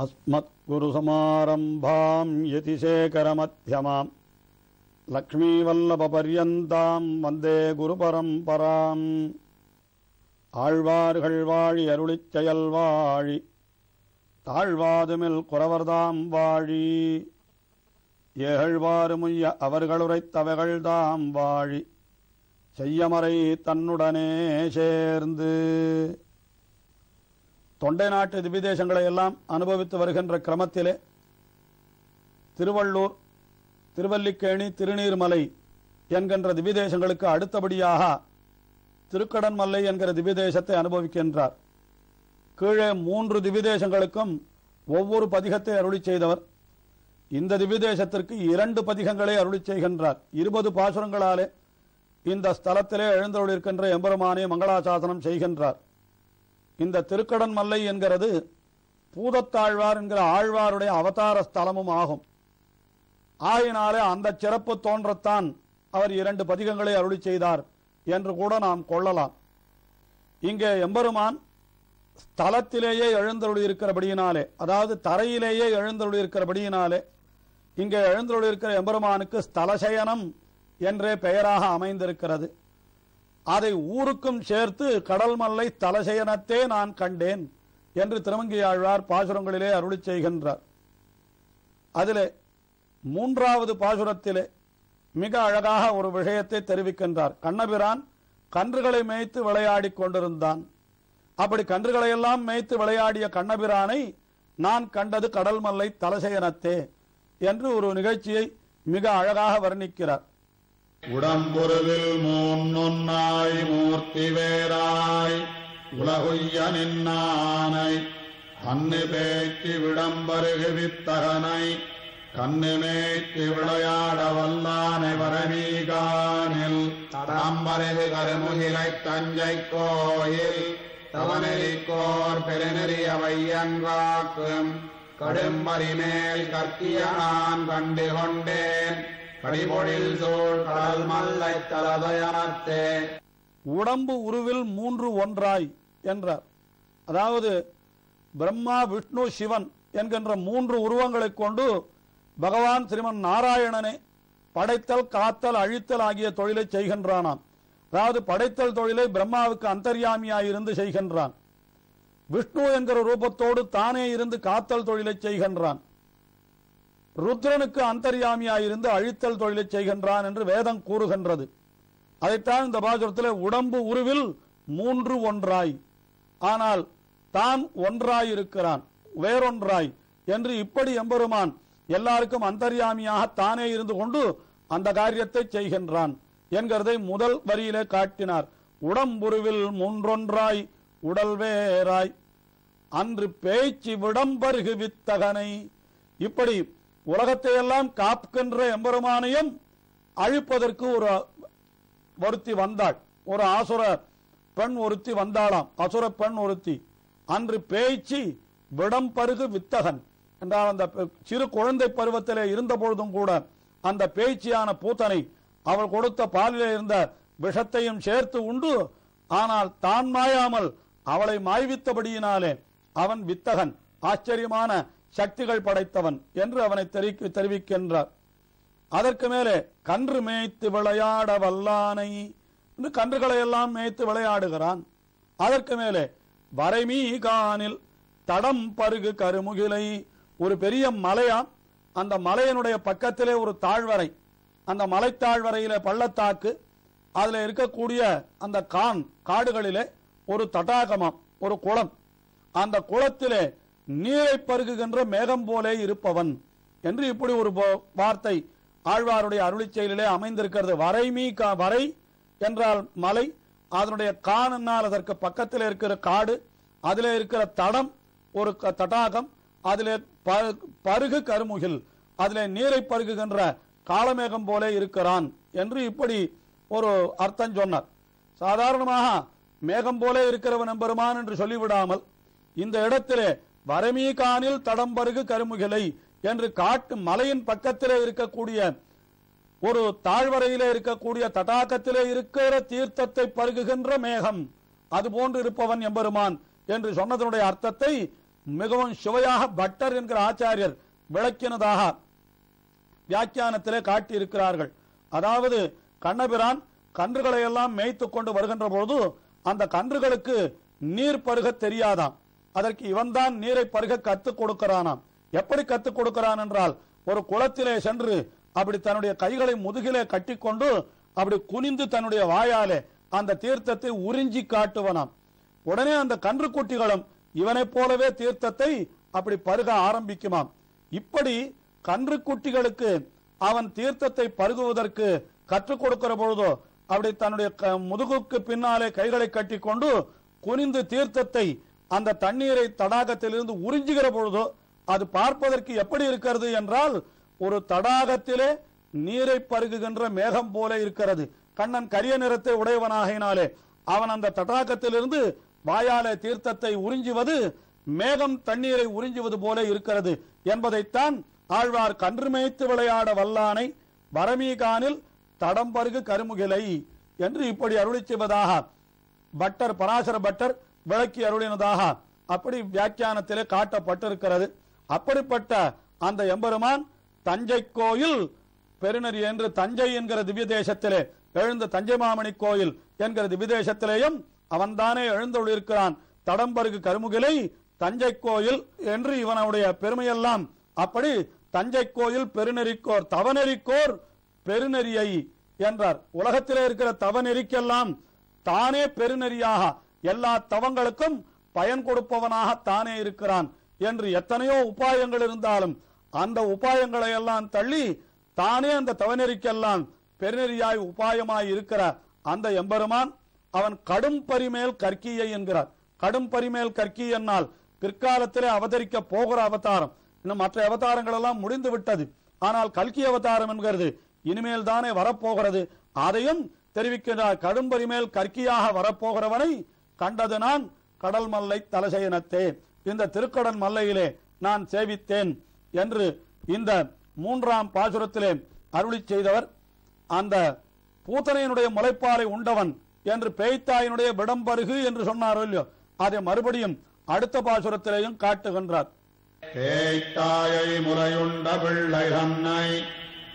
அஸ்மத்குருசமாரம்பாம் யதிசேகரமத்யமாம் லக்ஷ்மீவல்லபபர்யந்தாம் வந்தே குருபரம்பராம். ஆழ்வார்கள் வாழி அருளிச் செயல் வாழி தாழ்வாதுமில் குறவர்தாம் வாழி ஏகழ்வாறு முய்ய அவர்களுரைத்தவைகள்தாம் வாழி செய்யமறை தன்னுடனே சேர்ந்து. தொண்டை நாட்டு திவ்யதேசங்களை எல்லாம் அனுபவித்து வருகின்ற கிரமத்திலே திருவள்ளூர், திருவல்லிக்கேணி, திருநீர்மலை என்கின்ற திவ்யதேசங்களுக்கு அடுத்தபடியாக திருக்கடன்மல்லை என்கிற திவ்யதேசத்தை அனுபவிக்கின்றார். கீழே 3 திவ்யதேசங்களுக்கும் ஒவ்வொரு பதிகத்தை அருளி செய்தவர். இந்த திவ்யதேசத்திற்கு 2 பதிகங்களை அருளி செய்கின்றார். 20 பாசுரங்களாலே இந்த ஸ்தலத்திலே எழுந்தருளிருக்கின்ற எம்பெருமானை மங்களாசாசனம் செய்கின்றார். இந்த திருக்கடன்மல்லை என்கிறது பூதத்தாழ்வார் என்கிற ஆழ்வாருடைய அவதார ஸ்தலமும் ஆகும். ஆகினாலே அந்த சிறப்பு தோன்றத்தான் அவர் 2 பதிகங்களை அருளி செய்தார் என்று கூட நாம் கொள்ளலாம். இங்கே எம்பெருமான் ஸ்தலத்திலேயே எழுந்தருளியிருக்கிறபடியினாலே, அதாவது தரையிலேயே எழுந்தருளியிருக்கிறபடியினாலே இங்கே எழுந்தருளியிருக்கிற எம்பெருமானுக்கு ஸ்தலசயனம் என்றே பெயராக அமைந்திருக்கிறது. அதை ஊருக்கும் சேர்த்து கடல்மல்லை தலசயனத்தே நான் கண்டேன் என்று திருமங்கையாழ்வார் பாசுரங்களிலே அருளி செய்கின்றார். அதிலே 3வது பாசுரத்திலே மிக அழகாக ஒரு விஷயத்தை தெரிவிக்கின்றார். கண்ணபிரான் கன்றுகளை மேய்த்து விளையாடி கொண்டிருந்தான். அப்படி கன்றுகளையெல்லாம் மேய்த்து விளையாடிய கண்ணபிரானை நான் கண்டது கடல்மல்லை தலசயனத்தே என்று ஒரு நிகழ்ச்சியை மிக அழகாக வர்ணிக்கிறார். உடம்புருவில் மூன்னொன்னாய் மூர்த்தி வேராய் உலகுய்ய நின்னானை அன்னு பேக்கி விடம்பருகு வித்தகனை கண்ணு மேய்க்கு விளையாட வல்லானை வரமீகானில் தடம்பருகு கருமுகிலை தஞ்சை கோயில் தவநெறிக்கோர் பெருநெறிய வையங்காக்கும் கடும்பரி மேல் கற்கிய நான் கண்டு கொண்டேன் கடிபொழில் சூழ் கடல் மல்லை தலதயனத்தே. உடம்பு உருவில் 3 ஒன்றாய் என்றார். அதாவது பிரம்மா, விஷ்ணு, சிவன் என்கின்ற 3 உருவங்களை கொண்டு பகவான் ஸ்ரீமன் நாராயணனே படைத்தல், காத்தல், அழித்தல் ஆகிய தொழிலை செய்கின்றானாம். அதாவது படைத்தல் தொழிலை பிரம்மாவுக்கு அந்தர்யாமியாயிருந்து செய்கின்றான். விஷ்ணு என்கிற ரூபத்தோடு தானே இருந்து காத்தல் தொழிலை செய்கின்றான். ருத்ரனுக்கு அந்தர்யாமியாயிருந்து அழித்தல் தொழிலை செய்கின்றான் என்று வேதம் கூறுகின்றது. அதைத்தான் இந்த பாசுரத்தில் உடம்பு உருவில் 3 ஒன்றாய், ஆனால் தான் ஒன்றாயிருக்கிறான், வேறொன்றாய் என்று இப்படி எம்பெருமான் எல்லாருக்கும் அந்தர்யாமியாக தானே இருந்து கொண்டு அந்த காரியத்தை செய்கின்றான் என்கிறதை முதல் வரியிலே காட்டினார். உடம்புருவில் 3 ஒன்றாய் உடல் வேறாய் அன்று பேச்சு விடம்பருகு வித்தகனை. இப்படி உலகத்தை எல்லாம் காக்கின்ற எம்பெருமானையும் அழிப்பதற்கு ஒருத்தி வந்தாள். ஒரு ஆசுர பெண் ஒருத்தி வந்தாளாம், அசுர பெண் ஒருத்தி. அன்று பேச்சு விடம்பருகு வித்தகன் என்றால் அந்த சிறு குழந்தை பருவத்திலே இருந்த பொழுதும் கூட அந்த பேச்சியான பூத்தனை அவள் கொடுத்த பாலிலே இருந்த விஷத்தையும் சேர்த்து உண்டு. ஆனால் தான் மாயாமல் அவளை மாய்வித்தபடியினாலே அவன் வித்தகன், ஆச்சரியமான சக்திகள் படைத்தவன் என்று அவனை தெரிவிக்கின்றார். அதற்கு மேலே கன்று மேய்த்து விளையாட வல்லானை என்று கன்றுகளை எல்லாம் மேய்த்து விளையாடுகிறான். அதற்கு மேலே வரைமீகானில் தடம் பருகு கருமுகிலை, ஒரு பெரிய மலையாம். அந்த மலையினுடைய பக்கத்திலே ஒரு தாழ்வரை, அந்த மலை தாழ்வரையிலே பள்ளத்தாக்கு, அதில் இருக்கக்கூடிய அந்த காடுகளிலே ஒரு தடாகமாம், ஒரு குளம். அந்த குளத்திலே நீரை பருகுகின்ற மேகம் போலே இருப்பவன் என்று இப்படி ஒரு வார்த்தை ஆழ்வாருடைய அருளிச் செயலிலே அமைந்திருக்கிறது. வரை என்றால் மலை, அதனுடைய காணனால் அதற்கு பக்கத்தில் இருக்கிற காடு, அதிலே இருக்கிற தடம் ஒரு தடாகம், அதிலே பருகு கருமுகில், அதிலே நீரை பருகுகின்ற காலமேகம் போலே இருக்கிறான் என்று இப்படி ஒரு அர்த்தம் சொன்னார். சாதாரணமாக மேகம் போலே இருக்கிறவன் எம்பெருமான் என்று சொல்லிவிடாமல் இந்த இடத்திலே வரமீகானில் தடம்பருகு கருமுகிலை என்று காட்டு மலையின் பக்கத்திலே இருக்கக்கூடிய ஒரு தாழ்வரையிலே இருக்கக்கூடிய தடாகத்திலே இருக்கிற தீர்த்தத்தை பருகுகின்ற மேகம், அதுபோன்று இருப்பவன் எம்பெருமான் என்று சொன்னதனுடைய அர்த்தத்தை மிகவும் சுவையாக பட்டர் என்கிற ஆச்சாரியர் விளக்கினதாக வியாக்கியானத்திலே காட்டியிருக்கிறார்கள். அதாவது கண்ணபிரான் கன்றுகளை எல்லாம் மேய்த்து கொண்டு வருகின்ற பொழுது அந்த கன்றுகளுக்கு நீர் பருக தெரியாதாம். அதற்கு இவன்தான் நீரை பருக கத்துக் கொடுக்கிறானாம். எப்படி கத்துக் கொடுக்கிறான் என்றால், ஒரு குளத்திலே சென்று அப்படி தன்னுடைய கைகளை முதுகிலே கட்டிக்கொண்டு அப்படி குனிந்து தன்னுடைய வாயாலே அந்த தீர்த்தத்தை உறிஞ்சி காட்டுவனாம். உடனே அந்த கன்றுக்குட்டிகளும் இவனைப் போலவே தீர்த்தத்தை அப்படி பருக ஆரம்பிக்குமாம். இப்படி கன்றுக்குட்டிகளுக்கு அவன் தீர்த்தத்தை பருகுவதற்கு கற்றுக் கொடுக்கிற பொழுதோ அப்படி தன்னுடைய முதுகுக்கு பின்னாலே கைகளை கட்டி கொண்டு குனிந்து தீர்த்தத்தை அந்த தண்ணீரை தடாகத்திலிருந்து உறிஞ்சுகிற பொழுதோ அது பார்ப்பதற்கு எப்படி இருக்கிறது என்றால், ஒரு தடாகத்திலே நீரை பருகுகின்ற மேகம் போல இருக்கிறது. கண்ணன் கரிய நிறத்தை உடையவனாகினாலே அவன் அந்த தடாகத்திலிருந்து வாயாலே தீர்த்தத்தை உறிஞ்சுவது மேகம் தண்ணீரை உறிஞ்சுவது போல இருக்கிறது என்பதைத்தான் ஆழ்வார் கன்று மேய்த்து விளையாட வல்லானை வரமீகானில் தடம் பருகு கருமுகிலை என்று இப்படி அருளி செய்வதாக பட்டர் பராசர பட்டர் விளக்கி அருளினதாக அப்படி வியாக்கியானத்திலே காட்டப்பட்டிருக்கிறது. அப்படிப்பட்ட அந்த எம்பெருமான் தஞ்சை கோயில் பெருநெறி என்று தஞ்சை என்கிற திவ்ய தேசத்திலே எழுந்த தஞ்சை மாமணி கோயில் என்கிற திவ்ய தேசத்திலேயும் அவன்தானே எழுந்தொழிருக்கிறான். தடம்பருகு கருமுகிலை தஞ்சை கோயில் என்று இவனுடைய பெருமையெல்லாம் அப்படி தஞ்சை கோயில் பெருநெறிக்கோர் தவநெறிக்கோர் பெருநெறியை என்றார். உலகத்திலே இருக்கிற தவநெறிக்கெல்லாம் தானே பெருநெறியாக எல்லா தவங்களுக்கும் பயன் கொடுப்பவனாக தானே இருக்கிறான் என்று எத்தனையோ உபாயங்கள் இருந்தாலும் அந்த உபாயங்களை எல்லாம் தள்ளி தானே அந்த தவநெறிக்கெல்லாம் பெருநெறியாய் உபாயமாய் இருக்கிற அந்த எம்பெருமான் அவன் கடும் பரிமேல் கற்கியை என்கிறார். கடும் பரிமேல் கற்கி என்னால் பிற்காலத்திலே அவதரிக்க போகிற அவதாரம். இன்னும் மற்ற அவதாரங்கள் எல்லாம் முடிந்து விட்டது. ஆனால் கல்கி அவதாரம் என்கிறது இனிமேல் தானே வரப்போகிறது. அதையும் தெரிவிக்கிறார். கடும் பரிமேல் கற்கியாக வரப்போகிறவனை கண்டது நான் கடல் மல்லை தலசயனத்தே, இந்த திருக்கடல் மல்லையிலே நான் சேவித்தேன் என்று இந்த 3ஆம் பாசுரத்திலே அருளி செய்தவர். அந்த பூத்தனையினுடைய முளைப்பாலை உண்டவன் என்று பேய்த்தாயினுடைய விடம்பருகு என்று சொன்னாரோ இல்லையோ, அதை மறுபடியும் அடுத்த பாசுரத்திலேயும் காட்டுகின்றார். பேய்த்தாயை முறையுண்ட பிள்ளை தன்னை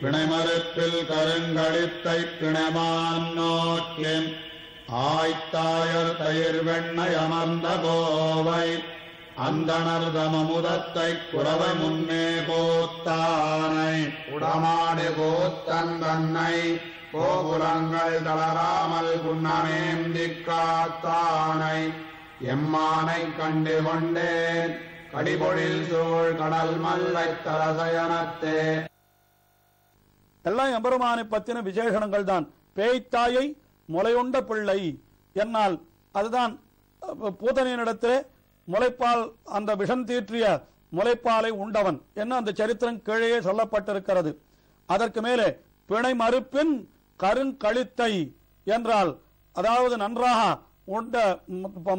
பிணைமறுப்பில் கருங்கழித்தை பிணமான் நோக்கின் ஆய்த்தாயர் தயிர் வெண்ணை அமர்ந்த கோவை அந்தணர் தமமுதத்தை குறவை முன்னே போத்தானை உடமாடு கோத்தன் தன்னை கோபுரங்கள் தளராமல் குன்னமேந்தி காத்தானை எம்மானை கண்டு கொண்டேன் கடிபொழில் சூழ் கடல் மல்லை தலசயனத்தே. எல்லாம் எம்பெருமானை பத்தின விசேஷணங்கள் தான். பேய்த்தாயை முளையுண்ட பிள்ளை என்னால் அதுதான் பூதனையினிடத்திலே முளைப்பால் அந்த விஷம் தீற்றிய முளைப்பாலை உண்டவன் என்ன அந்த சரித்திரம் கீழே சொல்லப்பட்டிருக்கிறது. அதற்கு மேலே பிணை மறுப்பின் கருங்கழித்தை என்றால் அதாவது நன்றாக உண்ட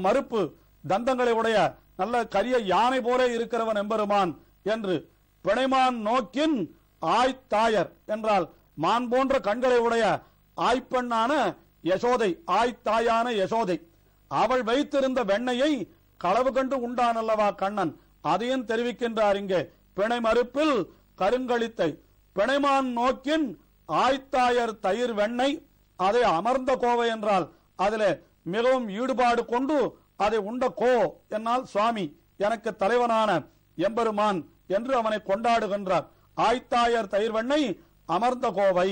மறுப்பு தந்தங்களை உடைய நல்ல கரிய யானை போல இருக்கிறவன் எம்பெருமான் என்று. பிணைமான் நோக்கின் ஆய்த்தாயர் என்றால் மான் போன்ற கண்களை உடைய ஆய்ப்பெண்ணான யசோதை, ஆய்த்தாயான யசோதை, அவள் வைத்திருந்த வெண்ணையை களவு கண்டு உண்டான் அல்லவா கண்ணன், அதையும் தெரிவிக்கின்றார் இங்கே. பிணை மறுப்பில் கருங்கழித்தை பிணைமான் நோக்கின் ஆய்த்தாயர் தயிர் வெண்ணெய், அதை அமர்ந்த கோவை என்றால் அதிலே மிகவும் ஈடுபாடு கொண்டு அதை உண்ட கோ என்னால் சுவாமி எனக்கு தலைவனான எம்பெருமான் என்று அவனை கொண்டாடுகின்றார். ஆய்த்தாயர் தயிர் வெண்ணெய் அமர்ந்த கோவை.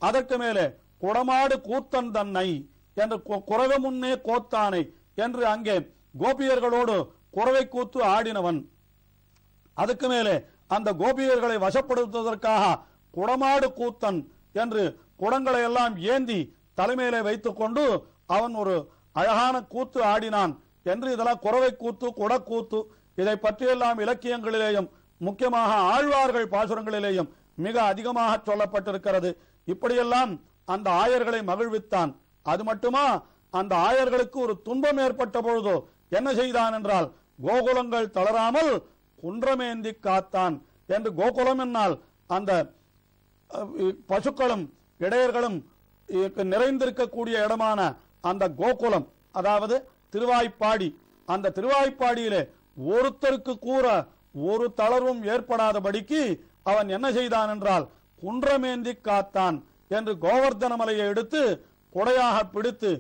அதற்கு மேலே குடமாடு கூத்தன் தன்னை என்று குறவை முன்னே கோத்தானை என்று அங்கே கோபியர்களோடு குறவை கூத்து ஆடினவன். அதுக்கு மேலே அந்த கோபியர்களை வசப்படுத்துவதற்காக குடமாடு கூத்தன் என்று குடங்களை எல்லாம் ஏந்தி தலைமையிலே வைத்துக் கொண்டு அவன் ஒரு அழகான கூத்து ஆடினான் என்று இதெல்லாம் குறவை கூத்து குடக்கூத்து இதை பற்றியெல்லாம் இலக்கியங்களிலேயும் முக்கியமாக ஆழ்வார்கள் பாசுரங்களிலேயும் மிக அதிகமாக சொல்லப்பட்டிருக்கிறது. இப்படியெல்லாம் அந்த ஆயர்களை மகிழ்வித்தான். அது மட்டுமா, அந்த ஆயர்களுக்கு ஒரு துன்பம் ஏற்பட்ட பொழுதோ என்ன செய்தான் என்றால் கோகுலங்கள் தளராமல் குன்றமேந்தி காத்தான் என்று. கோகுலம் என்னால் அந்த பசுக்களும் இடையர்களும் நிறைந்திருக்கக்கூடிய இடமான அந்த கோகுலம், அதாவது திருவாய்ப்பாடி, அந்த திருவாய்ப்பாடியிலே ஒருத்தருக்கு கூற ஒரு தளர்வும் ஏற்படாதபடிக்கு அவன் என்ன செய்தான் என்றால் குன்றமேந்தி காத்தான் என்று கோவர்தன மலையை எடுத்து கொடையாக பிடித்து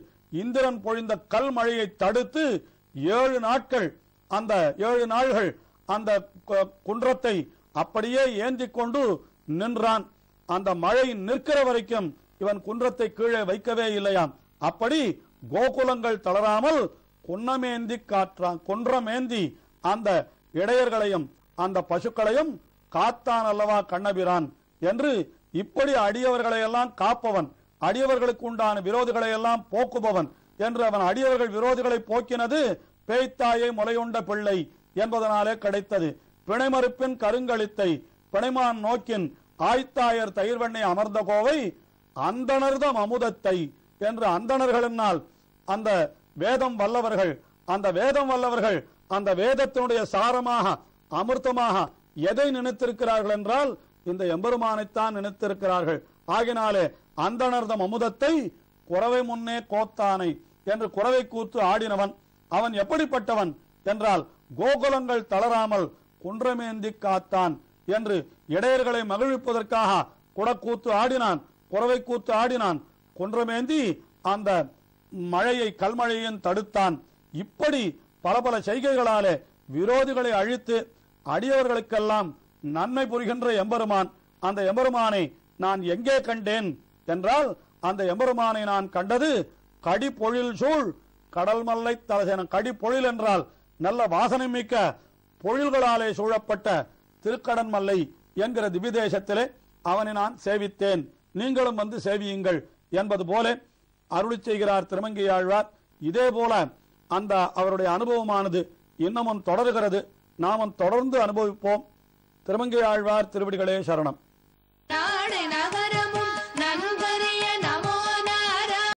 இந்திரன் பொழிந்த கல் மழையை தடுத்து 7 நாட்கள் அந்த 7 நாள்கள் அந்த குன்றத்தை அப்படியே ஏந்தி கொண்டு நின்றான். அந்த மழை நிற்கிற வரைக்கும் இவன் குன்றத்தை கீழே வைக்கவே இல்லையாம். அப்படி கோகுலங்கள் தளராமல் குன்றமேந்தி அந்த இடையர்களையும் அந்த பசுக்களையும் காத்தான் அல்லவா கண்ணபிரான் என்று இப்படி அடியவர்களை எல்லாம் காப்பவன், அடியவர்களுக்கு உண்டான விரோதிகளை எல்லாம் போக்குபவன் என்று அவன் அடியவர்கள் விரோதிகளை போக்கினது பேய்த்தாயை முலையுண்ட பிள்ளை என்பதனாலே கிடைத்தது. பிணைமறுப்பின் கருங்களித்தை பிணைமான் நோக்கின் ஆய்த்தாயர் தயிர்வெண்ணை அமர்ந்த கோவை அந்தணர்தம் அமுதத்தை என்று அந்தணர்களினால் அந்த வேதம் வல்லவர்கள் அந்த வேதத்தினுடைய சாரமாக அமிர்தமாக எதை நினைத்திருக்கிறார்கள் என்றால் இந்த எம்பெருமானைத்தான் நினைத்திருக்கிறார்கள். ஆகினாலே அந்தணர்தம் அமுதத்தை குறவை முன்னே கோத்தானை என்று குறவை கூத்து ஆடினவன். அவன் எப்படிப்பட்டவன் என்றால் கோகுலங்கள் தளராமல் குன்றமேந்தி காத்தான் என்று இடையர்களை மகிழ்விப்பதற்காக குடக்கூத்து ஆடினான், குறவை கூத்து ஆடினான், குன்றமேந்தி அந்த மழையை கல்மழையும் தடுத்தான். இப்படி பல பல செய்கைகளாலே விரோதிகளை அழித்து அடியவர்களுக்கெல்லாம் நன்மை புரிகின்ற எம்பெருமான். அந்த எம்பெருமானை நான் எங்கே கண்டேன் என்றால் அந்த எம்பெருமானை நான் கண்டது கடி பொழில் சூழ் கடல் மல்லை தலசேன. கடி பொழில் என்றால் நல்ல வாசனை மிக்க பொழில்களாலே சூழப்பட்ட திருக்கடன் மல்லை என்கிற திவிதேசத்திலே அவனை நான் சேவித்தேன், நீங்களும் வந்து சேவியுங்கள் என்பது போல அருளி செய்கிறார் திருமங்கையாழ்வார். இதே போல அந்த அவருடைய அனுபவமானது இன்னமும் தொடர்கிறது. நாமும் தொடர்ந்து அனுபவிப்போம். திருமங்கையாழ்வார் திருவடிகளே சரணம்.